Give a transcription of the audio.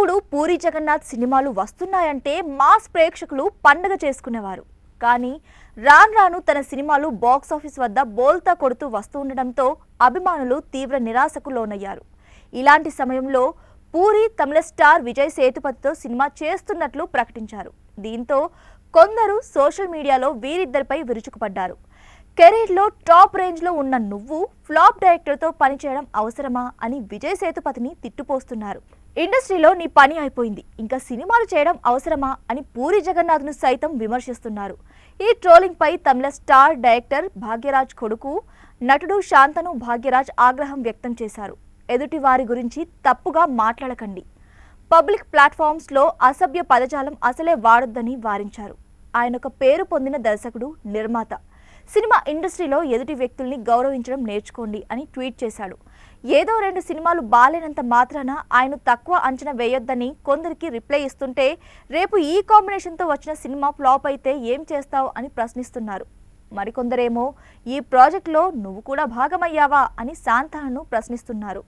ఒకప్పుడు పూరి జగన్నాథ్ సినిమాలు వస్తున్నాయంటే మాస్ ప్రేక్షకులు పండగ చేసుకునేవారు. కానీ రాను రాను తన సినిమాలు బాక్స్ ఆఫీస్ వద్ద బోల్తా కొడుతూ వస్తూ ఉండడంతో అభిమానులు తీవ్ర నిరాశకు లోనయ్యారు. ఇలాంటి సమయంలో పూరి తమిళ స్టార్ విజయ్ సేతుపతితో సినిమా చేస్తున్నట్లు ప్రకటించారు. దీంతో కొందరు సోషల్ మీడియాలో వీరిద్దరిపై విరుచుకుపడ్డారు. కెరీర్లో టాప్ రేంజ్లో ఉన్న నువ్వు ఫ్లాప్ డైరెక్టర్తో పనిచేయడం అవసరమా అని విజయ్ సేతుపతిని తిట్టుపోస్తున్నారు. ఇండస్ట్రీలో నీ పని అయిపోయింది, ఇంకా సినిమాలు చేయడం అవసరమా అని పూరి జగన్నాథ్ను సైతం విమర్శిస్తున్నారు. ఈ ట్రోలింగ్ పై తమిళ స్టార్ డైరెక్టర్ భాగ్యరాజ్ కొడుకు నటుడు శాంతను భాగ్యరాజ్ ఆగ్రహం వ్యక్తం చేశారు. ఎదుటి వారి గురించి తప్పుగా మాట్లాడకండి, పబ్లిక్ ప్లాట్ఫామ్స్లో అసభ్య పదజాలం అసలే వాడొద్దని వారించారు. ఆయన ఒక పేరు పొందిన దర్శకుడు, నిర్మాత. సినిమా ఇండస్ట్రీలో ఎదుటి వ్యక్తుల్ని గౌరవించడం నేర్చుకోండి అని ట్వీట్ చేశాడు. ఏదో 2 సినిమాలు బాలేనంత మాత్రాన ఆయన తక్కువ అంచనా వేయొద్దని కొందరికి రిప్లై ఇస్తుంటే, రేపు ఈ కాంబినేషన్తో వచ్చిన సినిమా ఫ్లాప్ అయితే ఏం చేస్తావు అని ప్రశ్నిస్తున్నారు. మరికొందరేమో ఈ ప్రాజెక్టులో నువ్వు కూడా భాగమయ్యావా అని శాంతాను ప్రశ్నిస్తున్నారు.